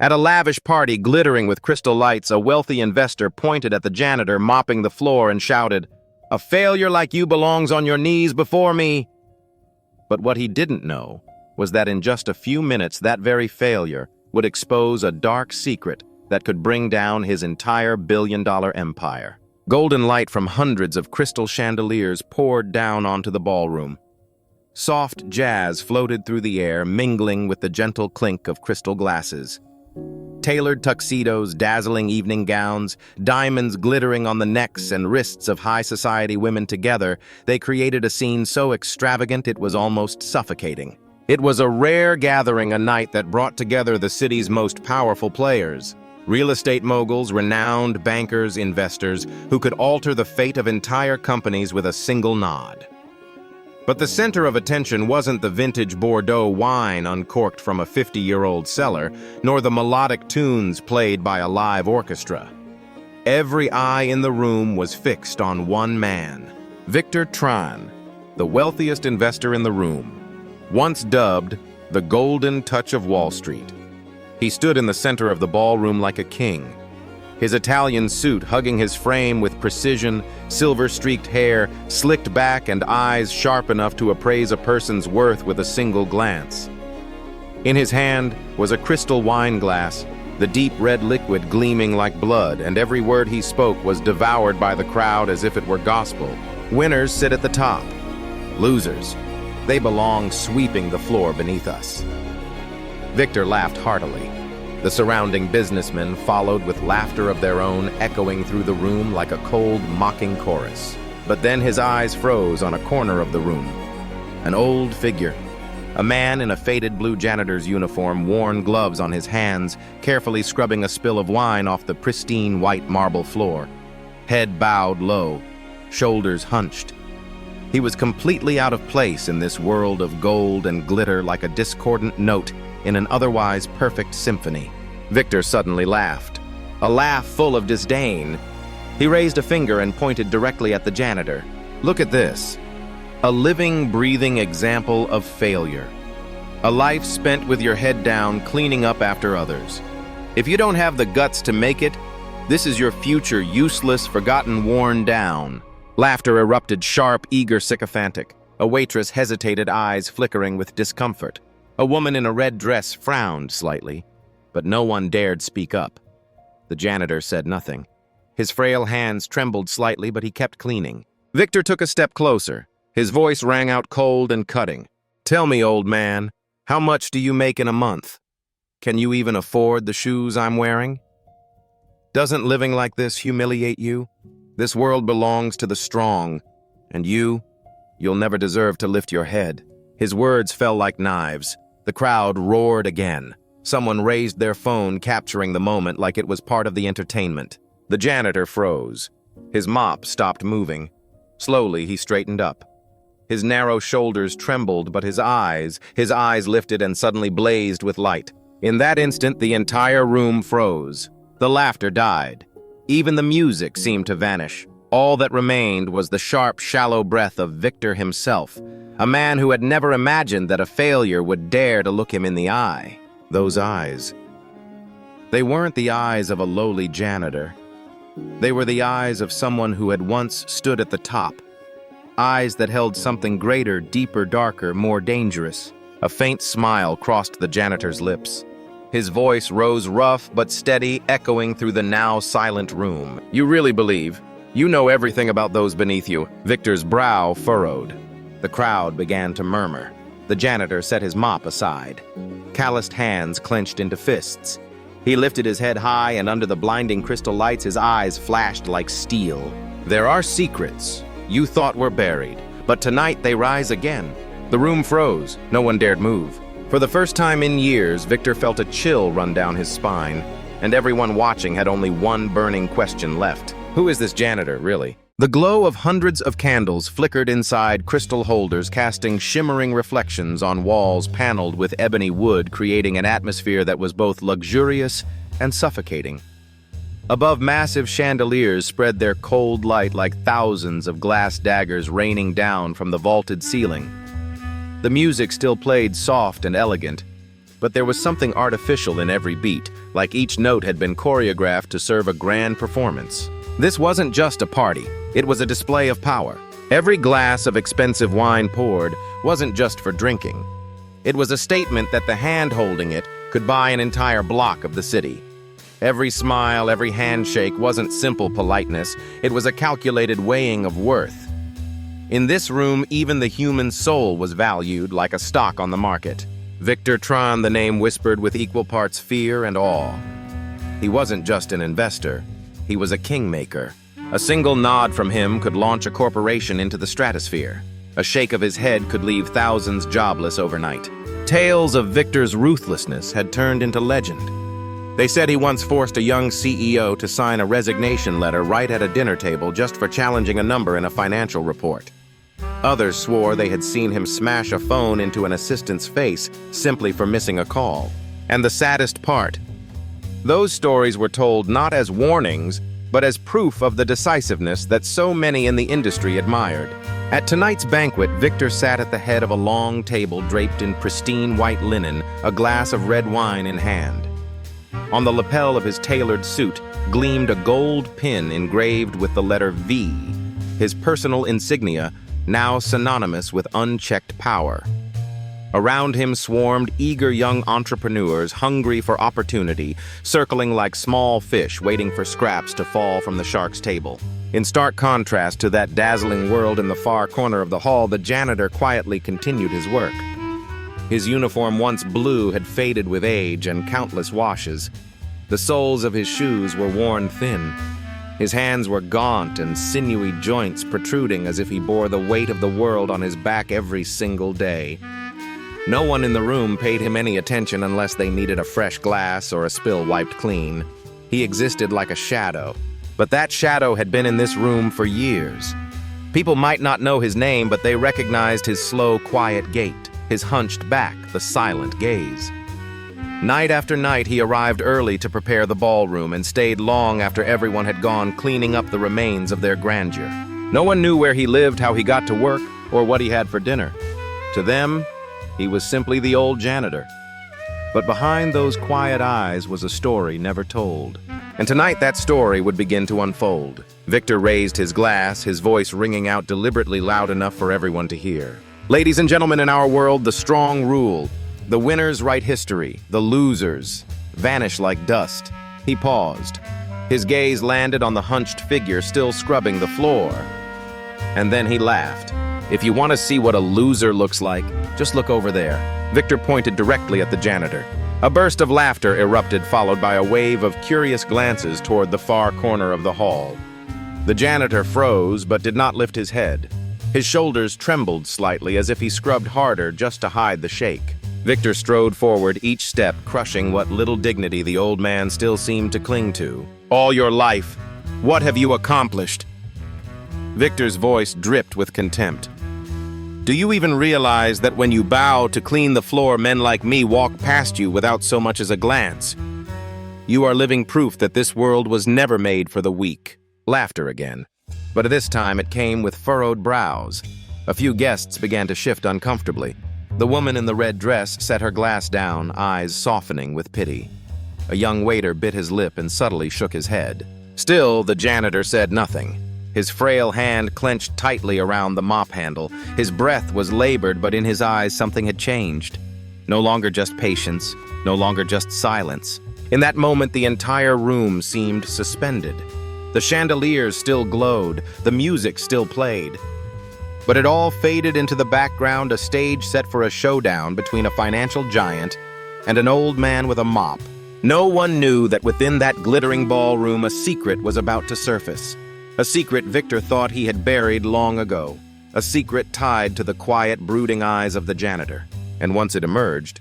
At a lavish party glittering with crystal lights, a wealthy investor pointed at the janitor mopping the floor and shouted, "A failure like you belongs on your knees before me." But what he didn't know was that in just a few minutes that very failure would expose a dark secret that could bring down his entire billion-dollar empire. Golden light from hundreds of crystal chandeliers poured down onto the ballroom. Soft jazz floated through the air, mingling with the gentle clink of crystal glasses. Tailored tuxedos, dazzling evening gowns, diamonds glittering on the necks and wrists of high society women together, they created a scene so extravagant it was almost suffocating. It was a rare gathering, a night that brought together the city's most powerful players. Real estate moguls, renowned bankers, investors, who could alter the fate of entire companies with a single nod. But the center of attention wasn't the vintage Bordeaux wine uncorked from a 50-year-old cellar, nor the melodic tunes played by a live orchestra. Every eye in the room was fixed on one man, Victor Tran, the wealthiest investor in the room, once dubbed the Golden Touch of Wall Street. He stood in the center of the ballroom like a king, his Italian suit hugging his frame with precision, silver-streaked hair slicked back and eyes sharp enough to appraise a person's worth with a single glance. In his hand was a crystal wine glass, the deep red liquid gleaming like blood, and every word he spoke was devoured by the crowd as if it were gospel. Winners sit at the top. Losers, they belong sweeping the floor beneath us. Victor laughed heartily. The surrounding businessmen followed with laughter of their own, echoing through the room like a cold, mocking chorus. But then his eyes froze on a corner of the room. An old figure, a man in a faded blue janitor's uniform, worn gloves on his hands, carefully scrubbing a spill of wine off the pristine white marble floor. Head bowed low, shoulders hunched. He was completely out of place in this world of gold and glitter, like a discordant note in an otherwise perfect symphony. Victor suddenly laughed, a laugh full of disdain. He raised a finger and pointed directly at the janitor. "Look at this. A living, breathing example of failure. A life spent with your head down, cleaning up after others. If you don't have the guts to make it, this is your future, useless, forgotten, worn down." Laughter erupted, sharp, eager, sycophantic. A waitress hesitated, eyes flickering with discomfort. A woman in a red dress frowned slightly, but no one dared speak up. The janitor said nothing. His frail hands trembled slightly, but he kept cleaning. Victor took a step closer. His voice rang out cold and cutting. "Tell me, old man, how much do you make in a month? Can you even afford the shoes I'm wearing? Doesn't living like this humiliate you? This world belongs to the strong, and you'll never deserve to lift your head." His words fell like knives. The crowd roared again. Someone raised their phone, capturing the moment like it was part of the entertainment. The janitor froze. His mop stopped moving. Slowly, he straightened up. His narrow shoulders trembled, but his eyes lifted and suddenly blazed with light. In that instant, the entire room froze. The laughter died. Even the music seemed to vanish. All that remained was the sharp, shallow breath of Victor himself, a man who had never imagined that a failure would dare to look him in the eye. Those eyes. They weren't the eyes of a lowly janitor. They were the eyes of someone who had once stood at the top. Eyes that held something greater, deeper, darker, more dangerous. A faint smile crossed the janitor's lips. His voice rose rough but steady, echoing through the now silent room. "You really believe? You know everything about those beneath you." Victor's brow furrowed. The crowd began to murmur. The janitor set his mop aside. Calloused hands clenched into fists. He lifted his head high, and under the blinding crystal lights, his eyes flashed like steel. "There are secrets you thought were buried, but tonight they rise again." The room froze. No one dared move. For the first time in years, Victor felt a chill run down his spine, and everyone watching had only one burning question left. Who is this janitor, really? The glow of hundreds of candles flickered inside crystal holders, casting shimmering reflections on walls paneled with ebony wood, creating an atmosphere that was both luxurious and suffocating. Above, massive chandeliers spread their cold light like thousands of glass daggers raining down from the vaulted ceiling. The music still played soft and elegant, but there was something artificial in every beat, like each note had been choreographed to serve a grand performance. This wasn't just a party, it was a display of power. Every glass of expensive wine poured wasn't just for drinking. It was a statement that the hand holding it could buy an entire block of the city. Every smile, every handshake wasn't simple politeness, it was a calculated weighing of worth. In this room, even the human soul was valued like a stock on the market. Victor Tron, the name whispered with equal parts fear and awe. He wasn't just an investor, he was a kingmaker. A single nod from him could launch a corporation into the stratosphere. A shake of his head could leave thousands jobless overnight. Tales of Victor's ruthlessness had turned into legend. They said he once forced a young CEO to sign a resignation letter right at a dinner table just for challenging a number in a financial report. Others swore they had seen him smash a phone into an assistant's face simply for missing a call. And the saddest part, those stories were told not as warnings, but as proof of the decisiveness that so many in the industry admired. At tonight's banquet, Victor sat at the head of a long table draped in pristine white linen, a glass of red wine in hand. On the lapel of his tailored suit gleamed a gold pin engraved with the letter V, his personal insignia, now synonymous with unchecked power. Around him swarmed eager young entrepreneurs hungry for opportunity, circling like small fish waiting for scraps to fall from the shark's table. In stark contrast to that dazzling world in the far corner of the hall, the janitor quietly continued his work. His uniform, once blue, had faded with age and countless washes. The soles of his shoes were worn thin. His hands were gaunt and sinewy joints protruding as if he bore the weight of the world on his back every single day. No one in the room paid him any attention unless they needed a fresh glass or a spill wiped clean. He existed like a shadow, but that shadow had been in this room for years. People might not know his name, but they recognized his slow, quiet gait, his hunched back, the silent gaze. Night after night, he arrived early to prepare the ballroom and stayed long after everyone had gone, cleaning up the remains of their grandeur. No one knew where he lived, how he got to work, or what he had for dinner. To them, he was simply the old janitor. But behind those quiet eyes was a story never told. And tonight that story would begin to unfold. Victor raised his glass, his voice ringing out deliberately loud enough for everyone to hear. Ladies and gentlemen, in our world, the strong rule. The winners write history, the losers vanish like dust. He paused. His gaze landed on the hunched figure still scrubbing the floor. And then he laughed. If you want to see what a loser looks like, just look over there. Victor pointed directly at the janitor. A burst of laughter erupted, followed by a wave of curious glances toward the far corner of the hall. The janitor froze, but did not lift his head. His shoulders trembled slightly as if he scrubbed harder just to hide the shake. Victor strode forward, each step crushing what little dignity the old man still seemed to cling to. All your life, what have you accomplished? Victor's voice dripped with contempt. Do you even realize that when you bow to clean the floor, men like me walk past you without so much as a glance? You are living proof that this world was never made for the weak. Laughter again. But this time it came with furrowed brows. A few guests began to shift uncomfortably. The woman in the red dress set her glass down, eyes softening with pity. A young waiter bit his lip and subtly shook his head. Still, the janitor said nothing. His frail hand clenched tightly around the mop handle. His breath was labored, but in his eyes something had changed. No longer just patience, no longer just silence. In that moment, the entire room seemed suspended. The chandeliers still glowed, the music still played. But it all faded into the background, a stage set for a showdown between a financial giant and an old man with a mop. No one knew that within that glittering ballroom a secret was about to surface. A secret Victor thought he had buried long ago. A secret tied to the quiet, brooding eyes of the janitor. And once it emerged,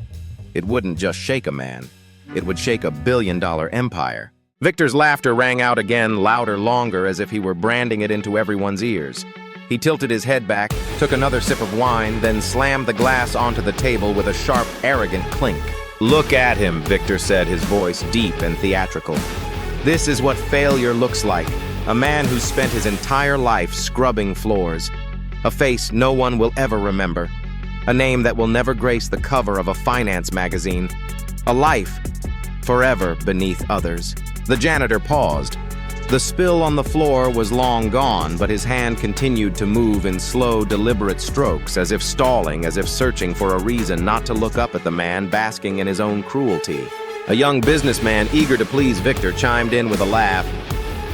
it wouldn't just shake a man. It would shake a billion-dollar empire. Victor's laughter rang out again, louder, longer, as if he were branding it into everyone's ears. He tilted his head back, took another sip of wine, then slammed the glass onto the table with a sharp, arrogant clink. Look at him, Victor said, his voice deep and theatrical. This is what failure looks like. A man who spent his entire life scrubbing floors. A face no one will ever remember. A name that will never grace the cover of a finance magazine. A life, forever beneath others. The janitor paused. The spill on the floor was long gone, but his hand continued to move in slow, deliberate strokes, as if stalling, as if searching for a reason not to look up at the man basking in his own cruelty. A young businessman, eager to please Victor, chimed in with a laugh.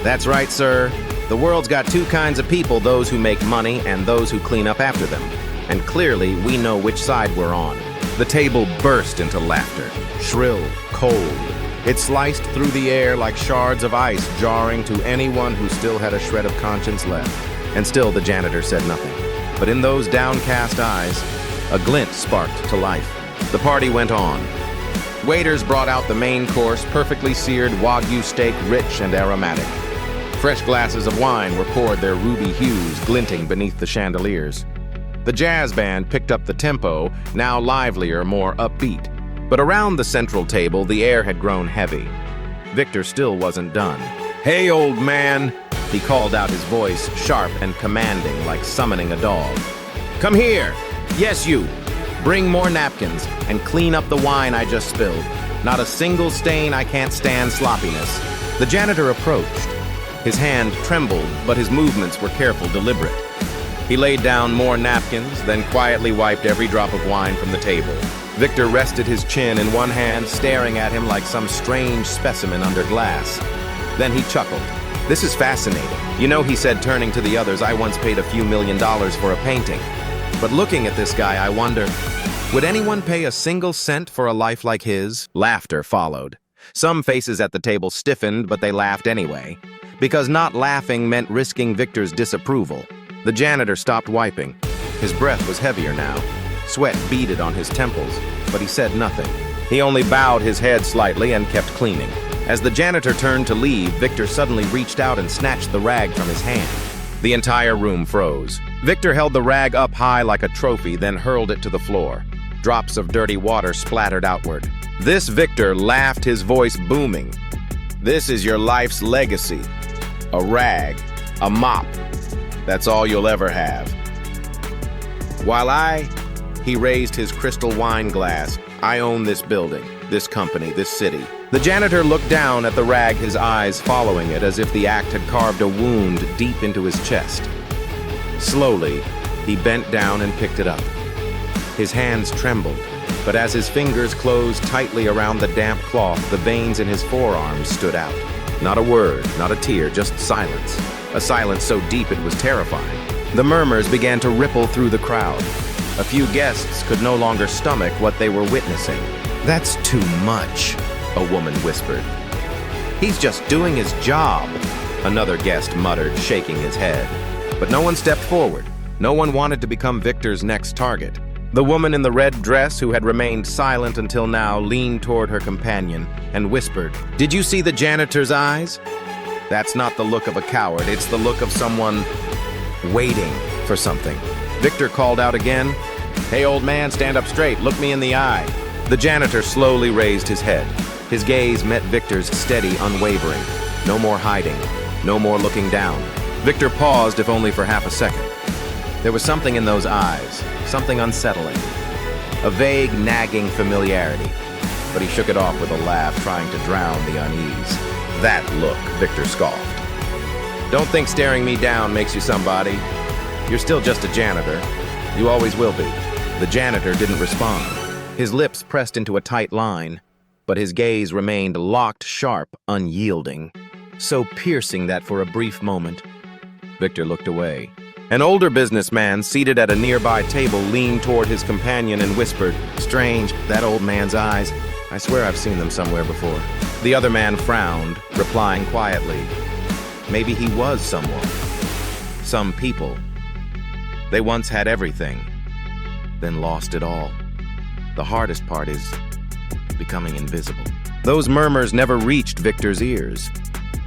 "That's right, sir. The world's got two kinds of people, those who make money and those who clean up after them. And clearly, we know which side we're on." The table burst into laughter, shrill, cold. It sliced through the air like shards of ice, jarring to anyone who still had a shred of conscience left. And still the janitor said nothing. But in those downcast eyes, a glint sparked to life. The party went on. Waiters brought out the main course, perfectly seared Wagyu steak, rich and aromatic. Fresh glasses of wine were poured, their ruby hues glinting beneath the chandeliers. The jazz band picked up the tempo, now livelier, more upbeat. But around the central table, the air had grown heavy. Victor still wasn't done. "Hey, old man," he called out, his voice sharp and commanding, like summoning a dog. "Come here. Yes, you. Bring more napkins and clean up the wine I just spilled. Not a single stain, I can't stand sloppiness." The janitor approached. His hand trembled, but his movements were careful, deliberate. He laid down more napkins, then quietly wiped every drop of wine from the table. Victor rested his chin in one hand, staring at him like some strange specimen under glass. Then he chuckled. "This is fascinating. You know," he said, turning to the others, "I once paid a few $1,000,000 for a painting. But looking at this guy, I wonder, would anyone pay a single cent for a life like his?" Laughter followed. Some faces at the table stiffened, but they laughed anyway, because not laughing meant risking Victor's disapproval. The janitor stopped wiping. His breath was heavier now. Sweat beaded on his temples, but he said nothing. He only bowed his head slightly and kept cleaning. As the janitor turned to leave, Victor suddenly reached out and snatched the rag from his hand. The entire room froze. Victor held the rag up high like a trophy, then hurled it to the floor. Drops of dirty water splattered outward. This Victor laughed, his voice booming. "This is your life's legacy. A rag, a mop. That's all you'll ever have. While he raised his crystal wine glass, I own this building, this company, this city." The janitor looked down at the rag, his eyes following it, as if the act had carved a wound deep into his chest. Slowly, he bent down and picked it up. His hands trembled, but as his fingers closed tightly around the damp cloth, the veins in his forearms stood out. Not a word, not a tear, just silence. A silence so deep it was terrifying. The murmurs began to ripple through the crowd. A few guests could no longer stomach what they were witnessing. "That's too much," a woman whispered. "He's just doing his job," another guest muttered, shaking his head. But no one stepped forward. No one wanted to become Victor's next target. The woman in the red dress, who had remained silent until now, leaned toward her companion and whispered, "Did you see the janitor's eyes? That's not the look of a coward, it's the look of someone waiting for something." Victor called out again, "Hey, old man, stand up straight, look me in the eye." The janitor slowly raised his head. His gaze met Victor's, steady, unwavering. No more hiding, no more looking down. Victor paused, if only for half a second. There was something in those eyes, something unsettling. A vague, nagging familiarity. But he shook it off with a laugh, trying to drown the unease. "That look," Victor scoffed. "Don't think staring me down makes you somebody. You're still just a janitor. You always will be." The janitor didn't respond. His lips pressed into a tight line, but his gaze remained locked, sharp, unyielding, so piercing that for a brief moment, Victor looked away. An older businessman seated at a nearby table leaned toward his companion and whispered, "Strange, that old man's eyes. I swear I've seen them somewhere before." The other man frowned, replying quietly, "Maybe he was someone. Some people. They once had everything, then lost it all. The hardest part is becoming invisible." Those murmurs never reached Victor's ears,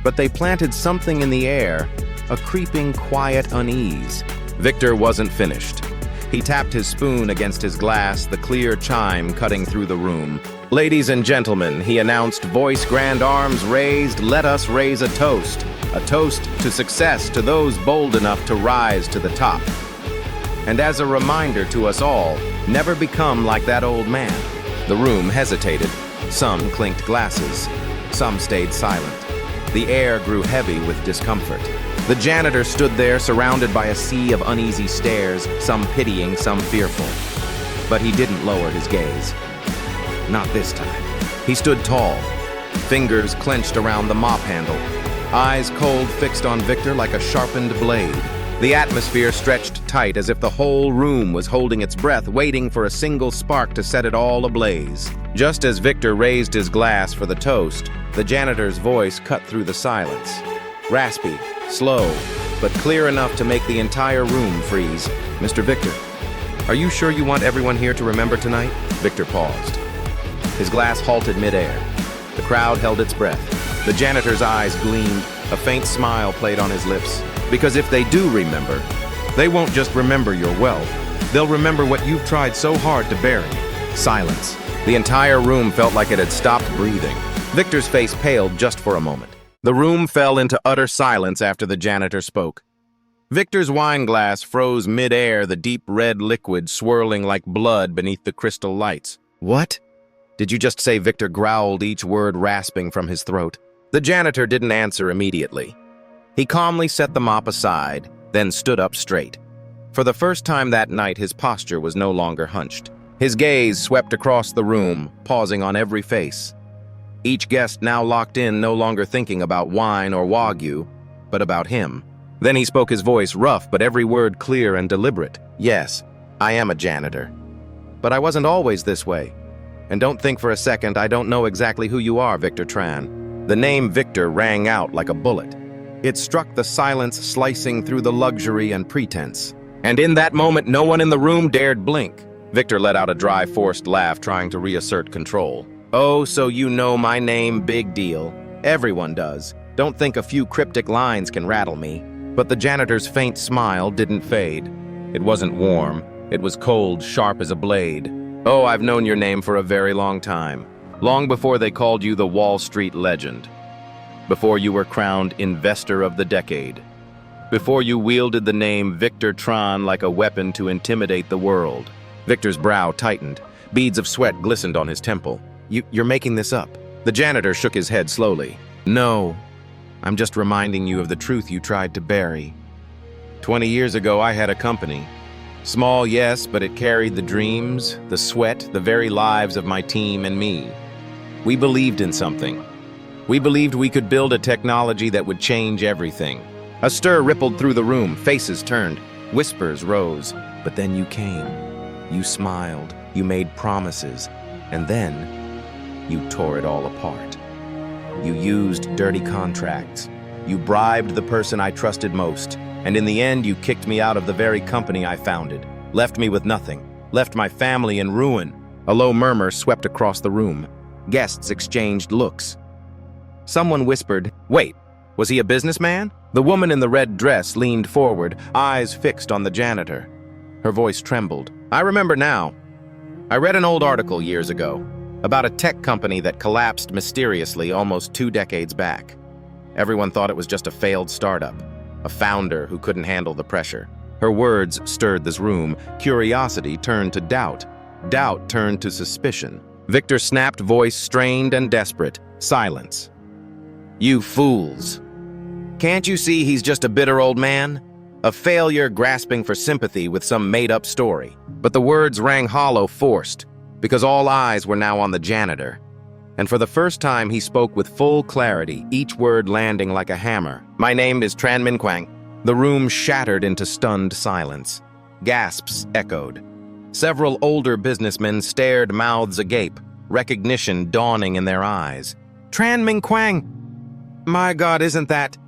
but they planted something in the air, a creeping, quiet unease. Victor wasn't finished. He tapped his spoon against his glass, the clear chime cutting through the room. "Ladies and gentlemen," he announced, voice grand, arms raised, "let us raise a toast. A toast to success, to those bold enough to rise to the top. And as a reminder to us all, never become like that old man." The room hesitated. Some clinked glasses. Some stayed silent. The air grew heavy with discomfort. The janitor stood there surrounded by a sea of uneasy stares, some pitying, some fearful. But he didn't lower his gaze. Not this time. He stood tall, fingers clenched around the mop handle, eyes cold fixed on Victor like a sharpened blade. The atmosphere stretched tight as if the whole room was holding its breath, waiting for a single spark to set it all ablaze. Just as Victor raised his glass for the toast, the janitor's voice cut through the silence. Raspy, slow, but clear enough to make the entire room freeze. "Mr. Victor, are you sure you want everyone here to remember tonight?" Victor paused. His glass halted midair. The crowd held its breath. The janitor's eyes gleamed. A faint smile played on his lips. "Because if they do remember, they won't just remember your wealth. They'll remember what you've tried so hard to bury." Silence. The entire room felt like it had stopped breathing. Victor's face paled just for a moment. The room fell into utter silence after the janitor spoke. Victor's wine glass froze mid-air, the deep red liquid swirling like blood beneath the crystal lights. "What? Did you just say?" Victor growled, each word rasping from his throat. The janitor didn't answer immediately. He calmly set the mop aside, then stood up straight. For the first time that night, his posture was no longer hunched. His gaze swept across the room, pausing on every face. Each guest now locked in, no longer thinking about wine or wagyu, but about him. Then he spoke, his voice rough, but every word clear and deliberate. "Yes, I am a janitor. But I wasn't always this way. And don't think for a second I don't know exactly who you are, Victor Tran." The name Victor rang out like a bullet. It struck the silence, slicing through the luxury and pretense. And in that moment, no one in the room dared blink. Victor let out a dry, forced laugh, trying to reassert control. "Oh, so you know my name, big deal. Everyone does. Don't think a few cryptic lines can rattle me." But the janitor's faint smile didn't fade. It wasn't warm. It was cold, sharp as a blade. "Oh, I've known your name for a very long time. Long before they called you the Wall Street legend. Before you were crowned Investor of the Decade. Before you wielded the name Victor Tran like a weapon to intimidate the world." Victor's brow tightened. Beads of sweat glistened on his temple. You're making this up." The janitor shook his head slowly. "No, I'm just reminding you of the truth you tried to bury. 20 years ago, I had a company. Small, yes, but it carried the dreams, the sweat, the very lives of my team and me. We believed in something. We believed we could build a technology that would change everything." A stir rippled through the room. Faces turned. Whispers rose. "But then you came. You smiled. You made promises. And then you tore it all apart. You used dirty contracts. You bribed the person I trusted most. And in the end, you kicked me out of the very company I founded. Left me with nothing. Left my family in ruin." A low murmur swept across the room. Guests exchanged looks. Someone whispered, "Wait, was he a businessman?" The woman in the red dress leaned forward, eyes fixed on the janitor. Her voice trembled. "I remember now. I read an old article years ago about a tech company that collapsed mysteriously almost 2 decades back. Everyone thought it was just a failed startup, a founder who couldn't handle the pressure." Her words stirred this room. Curiosity turned to doubt. Doubt turned to suspicion. Victor snapped, voice strained and desperate. Silence. "You fools. Can't you see he's just a bitter old man? A failure grasping for sympathy with some made-up story." But the words rang hollow, forced, because all eyes were now on the janitor. And for the first time, he spoke with full clarity, each word landing like a hammer. "My name is Tran Min Kwang." The room shattered into stunned silence. Gasps echoed. Several older businessmen stared, mouths agape, recognition dawning in their eyes. "Tran Min Kwang! My God, isn't that—"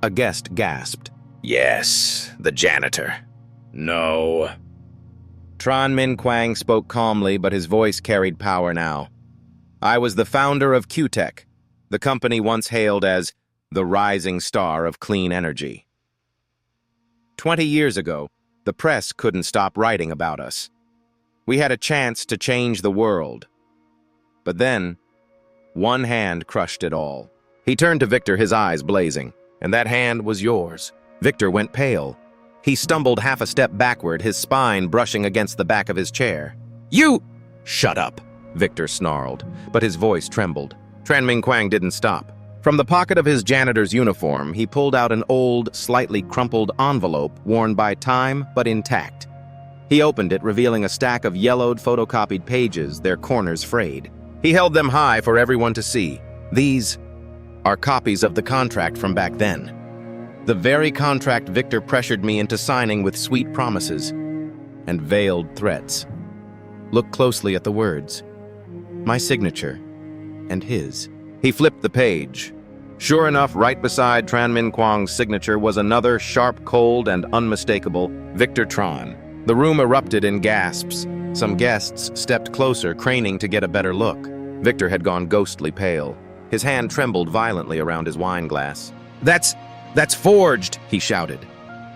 A guest gasped. "Yes, the janitor." "No." Tran Min Kwang spoke calmly, but his voice carried power now. "I was the founder of Q-Tech, the company once hailed as the rising star of clean energy. 20 years ago, the press couldn't stop writing about us. We had a chance to change the world. But then, one hand crushed it all." He turned to Victor, his eyes blazing. "And that hand was yours." Victor went pale. He stumbled half a step backward, his spine brushing against the back of his chair. "You—" "Shut up." Victor snarled, but his voice trembled. Tran Minh Quang didn't stop. From the pocket of his janitor's uniform, he pulled out an old, slightly crumpled envelope worn by time but intact. He opened it, revealing a stack of yellowed, photocopied pages, their corners frayed. He held them high for everyone to see. These are copies of the contract from back then. The very contract Victor pressured me into signing with sweet promises and veiled threats. Look closely at the words. My signature and his. He flipped the page. Sure enough, right beside Tran Minh Quang's signature was another sharp, cold, and unmistakable Victor Tran. The room erupted in gasps. Some guests stepped closer, craning to get a better look. Victor had gone ghostly pale. His hand trembled violently around his wine glass. That's forged, he shouted.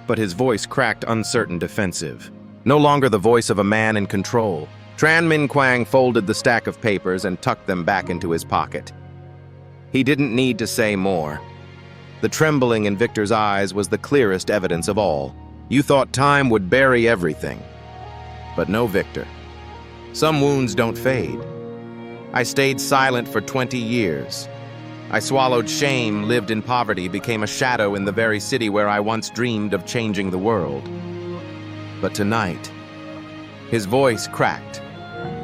But his voice cracked, uncertain, defensive. No longer the voice of a man in control. Tran Minh Quang folded the stack of papers and tucked them back into his pocket. He didn't need to say more. The trembling in Victor's eyes was the clearest evidence of all. You thought time would bury everything. But no, Victor. Some wounds don't fade. I stayed silent for 20 years. I swallowed shame, lived in poverty, became a shadow in the very city where I once dreamed of changing the world. But tonight, his voice cracked,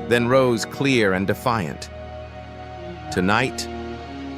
then rose clear and defiant. Tonight,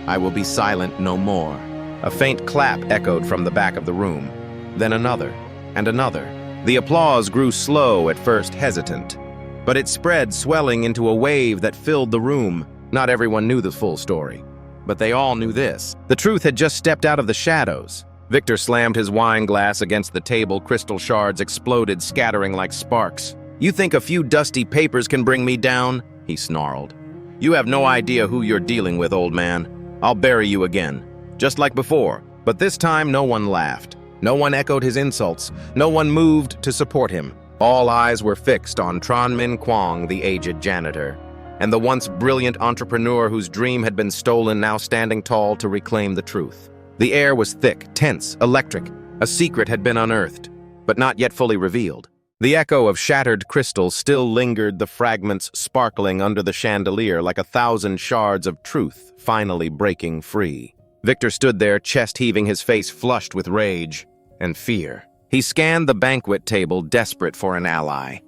I will be silent no more. A faint clap echoed from the back of the room, then another, and another. The applause grew slow, at first hesitant, but it spread, swelling into a wave that filled the room. Not everyone knew the full story, but they all knew this. The truth had just stepped out of the shadows. Victor slammed his wine glass against the table. Crystal shards exploded, scattering like sparks. You think a few dusty papers can bring me down? He snarled. You have no idea who you're dealing with, old man. I'll bury you again, just like before. But this time, no one laughed. No one echoed his insults. No one moved to support him. All eyes were fixed on Tran Minh Quang, the aged janitor, and the once brilliant entrepreneur whose dream had been stolen, now standing tall to reclaim the truth. The air was thick, tense, electric. A secret had been unearthed, but not yet fully revealed. The echo of shattered crystal still lingered, the fragments sparkling under the chandelier like 1,000 shards of truth finally breaking free. Victor stood there, chest heaving, his face flushed with rage and fear. He scanned the banquet table, desperate for an ally.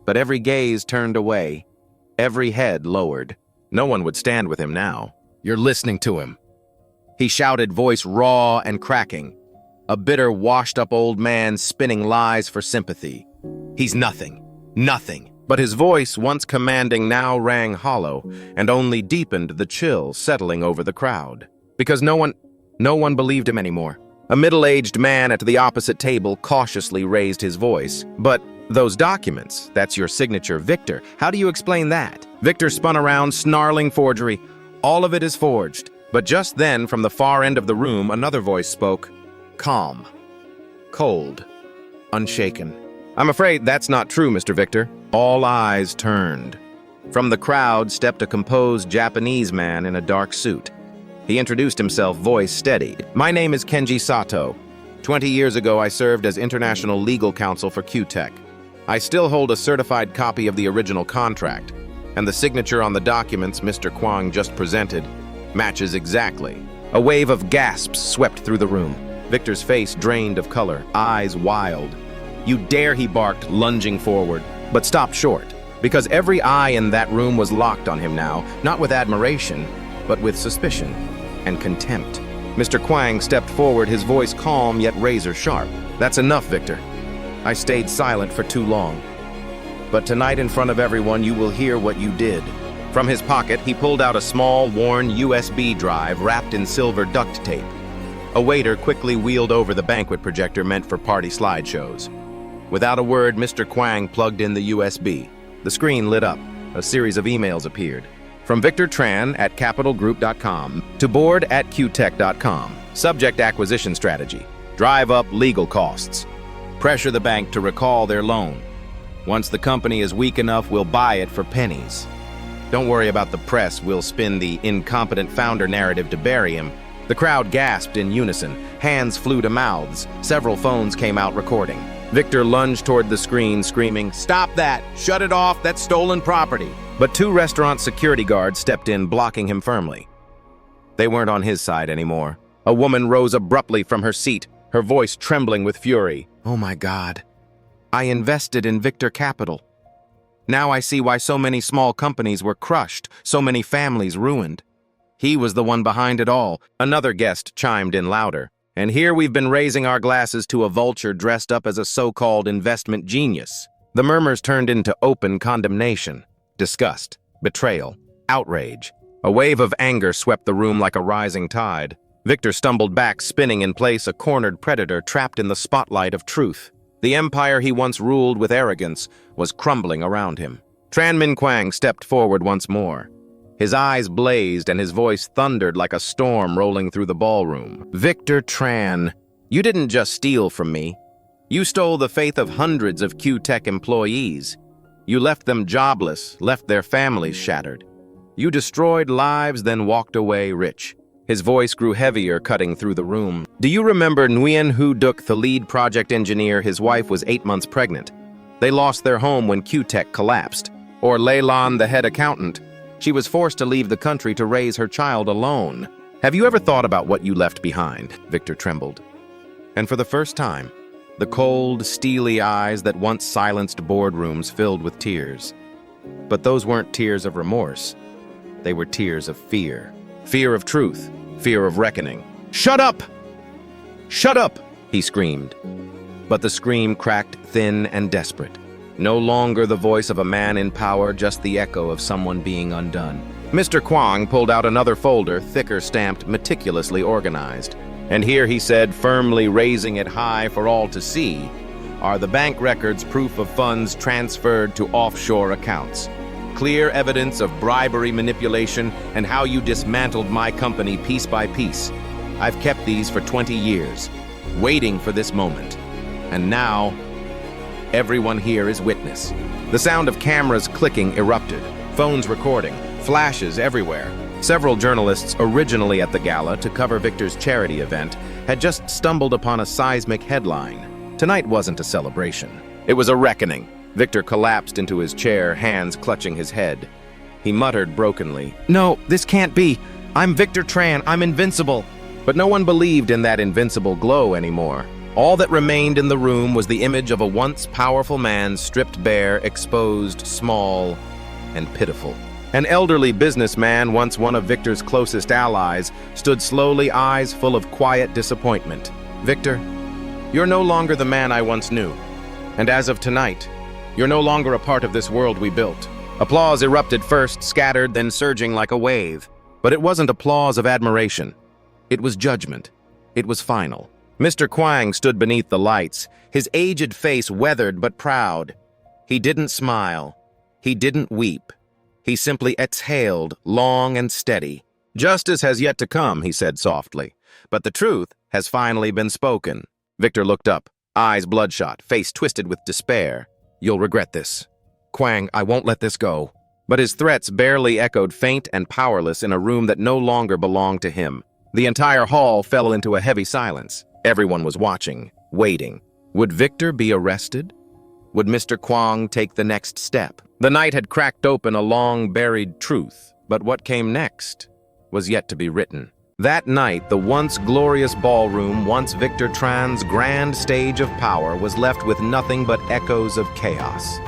But every gaze turned away, every head lowered. No one would stand with him now. You're listening to him, he shouted, voice raw and cracking. A bitter, washed-up old man spinning lies for sympathy. He's nothing, nothing. But his voice, once commanding, now rang hollow and only deepened the chill settling over the crowd. Because no one believed him anymore. A middle-aged man at the opposite table cautiously raised his voice. But those documents, that's your signature, Victor. How do you explain that? Victor spun around, snarling forgery. All of it is forged. But just then, from the far end of the room, another voice spoke. Calm, cold, unshaken. I'm afraid that's not true, Mr. Victor. All eyes turned. From the crowd stepped a composed Japanese man in a dark suit. He introduced himself, voice steady. My name is Kenji Sato. 20 years ago, I served as international legal counsel for Q-Tech. I still hold a certified copy of the original contract, and the signature on the documents Mr. Quang just presented matches exactly. A wave of gasps swept through the room. Victor's face drained of color, eyes wild. You dare, he barked, lunging forward, but stopped short, because every eye in that room was locked on him now, not with admiration, but with suspicion and contempt. Mr. Quang stepped forward, his voice calm yet razor-sharp. That's enough, Victor. I stayed silent for too long. But tonight in front of everyone, you will hear what you did. From his pocket, he pulled out a small, worn USB drive wrapped in silver duct tape. A waiter quickly wheeled over the banquet projector meant for party slideshows. Without a word, Mr. Quang plugged in the USB. The screen lit up. A series of emails appeared. From Victor Tran at capitalgroup.com to board at qtech.com. Subject: acquisition strategy. Drive up legal costs. Pressure the bank to recall their loan. Once the company is weak enough, we'll buy it for pennies. Don't worry about the press. We'll spin the incompetent founder narrative to bury him. The crowd gasped in unison. Hands flew to mouths. Several phones came out recording. Victor lunged toward the screen, screaming, "Stop that! Shut it off! That's stolen property!" But two restaurant security guards stepped in, blocking him firmly. They weren't on his side anymore. A woman rose abruptly from her seat, her voice trembling with fury. "Oh my God. I invested in Victor Capital. Now I see why so many small companies were crushed, so many families ruined. He was the one behind it all." Another guest chimed in louder. "And here we've been raising our glasses to a vulture dressed up as a so-called investment genius." The murmurs turned into open condemnation, disgust, betrayal, outrage. A wave of anger swept the room like a rising tide. Victor stumbled back, spinning in place, a cornered predator trapped in the spotlight of truth. The empire he once ruled with arrogance was crumbling around him. Tran Min Kwang stepped forward once more. His eyes blazed and his voice thundered like a storm rolling through the ballroom. "Victor Tran, you didn't just steal from me. You stole the faith of hundreds of Q-Tech employees. You left them jobless, left their families shattered. You destroyed lives, then walked away rich." His voice grew heavier, cutting through the room. "Do you remember Nguyen Hu Duc, the lead project engineer? His wife was 8 months pregnant. They lost their home when Q-Tech collapsed. Or Lei Lan, the head accountant. She was forced to leave the country to raise her child alone. Have you ever thought about what you left behind?" Victor trembled. And for the first time, the cold, steely eyes that once silenced boardrooms filled with tears. But those weren't tears of remorse. They were tears of fear. Fear of truth. Fear of reckoning. "Shut up! Shut up!" he screamed. But the scream cracked thin and desperate. No longer the voice of a man in power, just the echo of someone being undone. Mr. Kwang pulled out another folder, thicker stamped, meticulously organized. And here, he said, firmly raising it high for all to see, are the bank records, proof of funds transferred to offshore accounts. Clear evidence of bribery, manipulation, and how you dismantled my company piece by piece. I've kept these for 20 years, waiting for this moment. And now, everyone here is witness. The sound of cameras clicking erupted, phones recording, flashes everywhere. Several journalists originally at the gala to cover Victor's charity event had just stumbled upon a seismic headline. Tonight wasn't a celebration. It was a reckoning. Victor collapsed into his chair, hands clutching his head. He muttered brokenly, "No, this can't be. I'm Victor Tran. I'm invincible." But no one believed in that invincible glow anymore. All that remained in the room was the image of a once powerful man stripped bare, exposed, small, and pitiful. An elderly businessman, once one of Victor's closest allies, stood slowly, eyes full of quiet disappointment. "Victor, you're no longer the man I once knew. And as of tonight, you're no longer a part of this world we built." Applause erupted first, scattered, then surging like a wave. But it wasn't applause of admiration. It was judgment. It was final. Mr. Kwang stood beneath the lights, his aged face weathered but proud. He didn't smile. He didn't weep. He simply exhaled, long and steady. "Justice has yet to come," he said softly. "But the truth has finally been spoken." Victor looked up, eyes bloodshot, face twisted with despair. "You'll regret this. Kwang, I won't let this go." But his threats barely echoed, faint and powerless, in a room that no longer belonged to him. The entire hall fell into a heavy silence. Everyone was watching, waiting. Would Victor be arrested? Would Mr. Kwang take the next step? The night had cracked open a long-buried truth, but what came next was yet to be written. That night, the once glorious ballroom, once Victor Tran's grand stage of power, was left with nothing but echoes of chaos.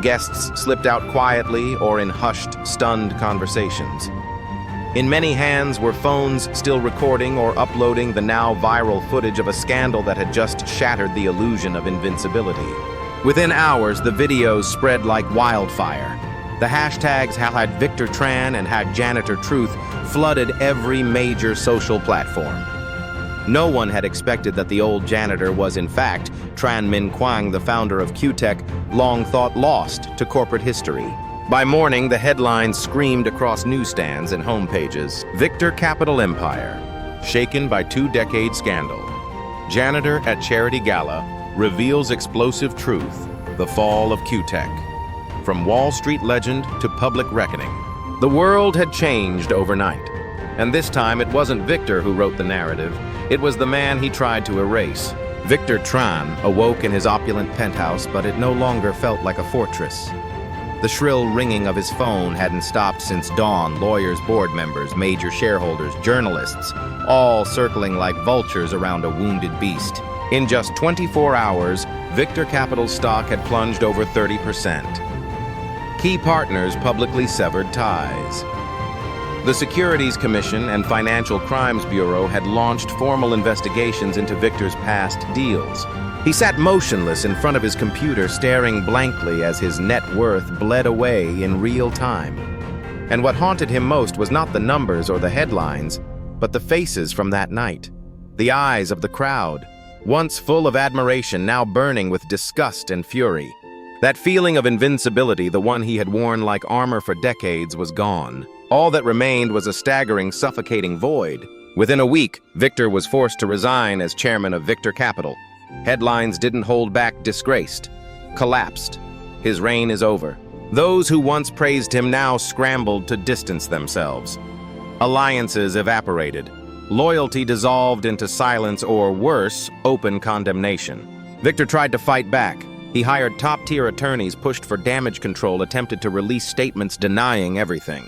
Guests slipped out quietly or in hushed, stunned conversations. In many hands were phones still recording or uploading the now viral footage of a scandal that had just shattered the illusion of invincibility. Within hours, the videos spread like wildfire. The hashtags had Victor Tran and had Janitor Truth flooded every major social platform. No one had expected that the old janitor was, in fact, Tran Min Kwang, the founder of Q-Tech, long thought lost to corporate history. By morning, the headlines screamed across newsstands and homepages. Victor Capital Empire, shaken by 2-decade scandal. Janitor at Charity Gala reveals explosive truth, the fall of Q-Tech. From Wall Street legend to public reckoning. The world had changed overnight. And this time, it wasn't Victor who wrote the narrative. It was the man he tried to erase. Victor Tran awoke in his opulent penthouse, but it no longer felt like a fortress. The shrill ringing of his phone hadn't stopped since dawn. Lawyers, board members, major shareholders, journalists, all circling like vultures around a wounded beast. In just 24 hours, Victor Capital's stock had plunged over 30%. Key partners publicly severed ties. The Securities Commission and Financial Crimes Bureau had launched formal investigations into Victor's past deals. He sat motionless in front of his computer, staring blankly as his net worth bled away in real time. And what haunted him most was not the numbers or the headlines, but the faces from that night. The eyes of the crowd, once full of admiration, now burning with disgust and fury. That feeling of invincibility, the one he had worn like armor for decades, was gone. All that remained was a staggering, suffocating void. Within a week, Victor was forced to resign as chairman of Victor Capital. Headlines didn't hold back disgraced, collapsed. His reign is over. Those who once praised him now scrambled to distance themselves. Alliances evaporated. Loyalty dissolved into silence or, worse, open condemnation. Victor tried to fight back. He hired top-tier attorneys, pushed for damage control, attempted to release statements denying everything.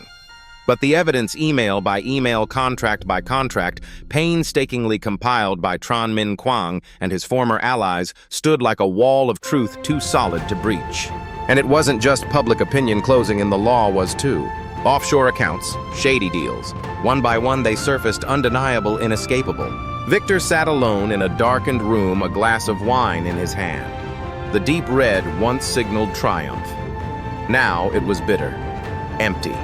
But the evidence, email by email, contract by contract, painstakingly compiled by Tran Minh Quang and his former allies, stood like a wall of truth too solid to breach. And it wasn't just public opinion closing in, the law was too. Offshore accounts, shady deals. One by one they surfaced, undeniable, inescapable. Victor sat alone in a darkened room, a glass of wine in his hand. The deep red once signaled triumph. Now it was bitter, empty.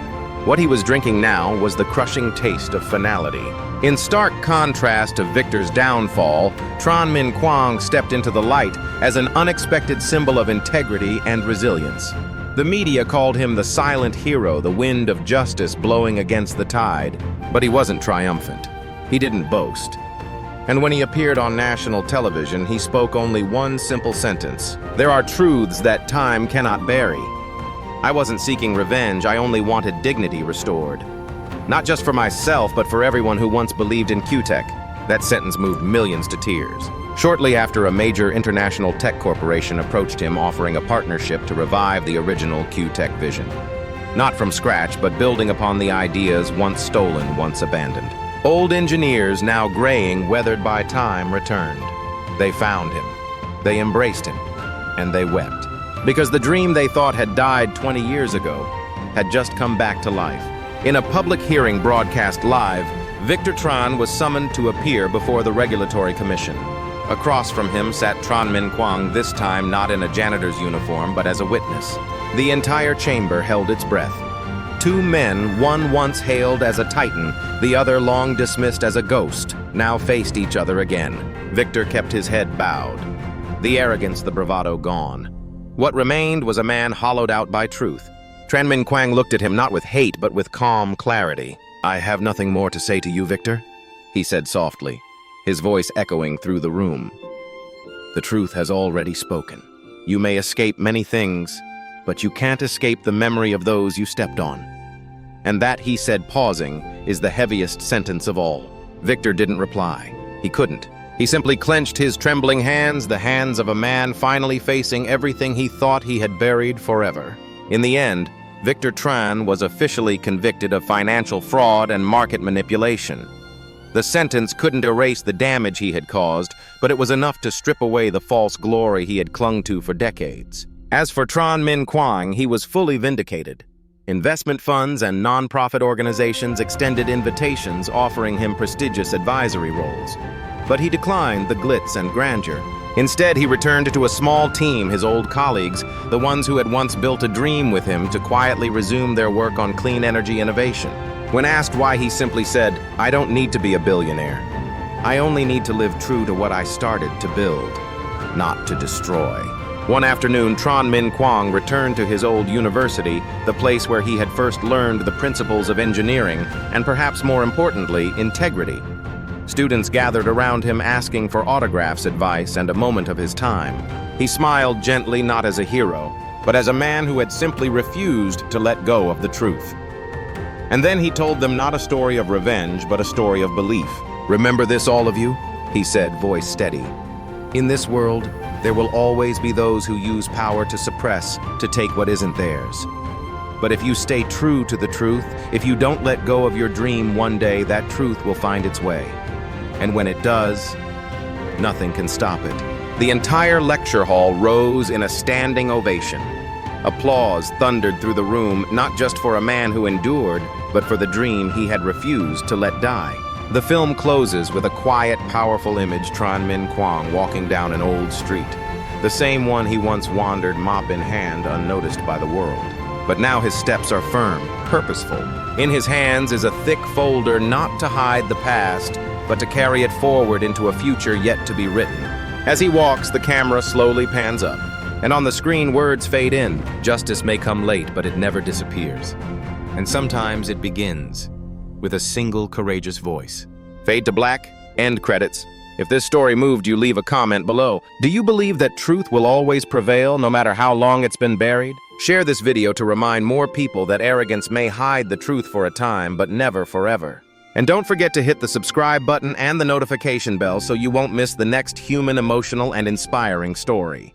What he was drinking now was the crushing taste of finality. In stark contrast to Victor's downfall, Tran Minh Quang stepped into the light as an unexpected symbol of integrity and resilience. The media called him the silent hero, the wind of justice blowing against the tide. But he wasn't triumphant. He didn't boast. And when he appeared on national television, he spoke only one simple sentence: "There are truths that time cannot bury." I wasn't seeking revenge, I only wanted dignity restored. Not just for myself, but for everyone who once believed in Q-Tech. That sentence moved millions to tears. Shortly after, a major international tech corporation approached him, offering a partnership to revive the original Q-Tech vision. Not from scratch, but building upon the ideas once stolen, once abandoned. Old engineers, now graying, weathered by time, returned. They found him. They embraced him. And they wept. Because the dream they thought had died 20 years ago had just come back to life. In a public hearing broadcast live, Victor Tran was summoned to appear before the Regulatory Commission. Across from him sat Tran Minh Quang, this time not in a janitor's uniform, but as a witness. The entire chamber held its breath. Two men, one once hailed as a titan, the other long dismissed as a ghost, now faced each other again. Victor kept his head bowed. The arrogance, the bravado gone. What remained was a man hollowed out by truth. Tran Minh Quang looked at him not with hate, but with calm clarity. "I have nothing more to say to you, Victor," he said softly, his voice echoing through the room. "The truth has already spoken. You may escape many things, but you can't escape the memory of those you stepped on." And that, he said, pausing, is the heaviest sentence of all. Victor didn't reply. He couldn't. He simply clenched his trembling hands, the hands of a man finally facing everything he thought he had buried forever. In the end, Victor Tran was officially convicted of financial fraud and market manipulation. The sentence couldn't erase the damage he had caused, but it was enough to strip away the false glory he had clung to for decades. As for Tran Minh Quang, he was fully vindicated. Investment funds and non-profit organizations extended invitations offering him prestigious advisory roles. But he declined the glitz and grandeur. Instead, he returned to a small team, his old colleagues, the ones who had once built a dream with him, to quietly resume their work on clean energy innovation. When asked why, he simply said, "I don't need to be a billionaire. I only need to live true to what I started to build, not to destroy." One afternoon, Tran Minh Quang returned to his old university, the place where he had first learned the principles of engineering, and perhaps more importantly, integrity. Students gathered around him asking for autographs, advice, and a moment of his time. He smiled gently, not as a hero, but as a man who had simply refused to let go of the truth. And then he told them not a story of revenge, but a story of belief. "Remember this, all of you," he said, voice steady. In this world, there will always be those who use power to suppress, to take what isn't theirs. But if you stay true to the truth, if you don't let go of your dream, one day that truth will find its way. And when it does, nothing can stop it. The entire lecture hall rose in a standing ovation. Applause thundered through the room, not just for a man who endured, but for the dream he had refused to let die. The film closes with a quiet, powerful image, Tran Min Kwang walking down an old street. The same one he once wandered, mop in hand, unnoticed by the world. But now his steps are firm, purposeful. In his hands is a thick folder, not to hide the past, but to carry it forward into a future yet to be written. As he walks, the camera slowly pans up, and on the screen words fade in. Justice may come late, but it never disappears. And sometimes it begins with a single courageous voice. Fade to black, end credits. If this story moved you, leave a comment below. Do you believe that truth will always prevail, no matter how long it's been buried? Share this video to remind more people that arrogance may hide the truth for a time, but never forever. And don't forget to hit the subscribe button and the notification bell so you won't miss the next human, emotional, and inspiring story.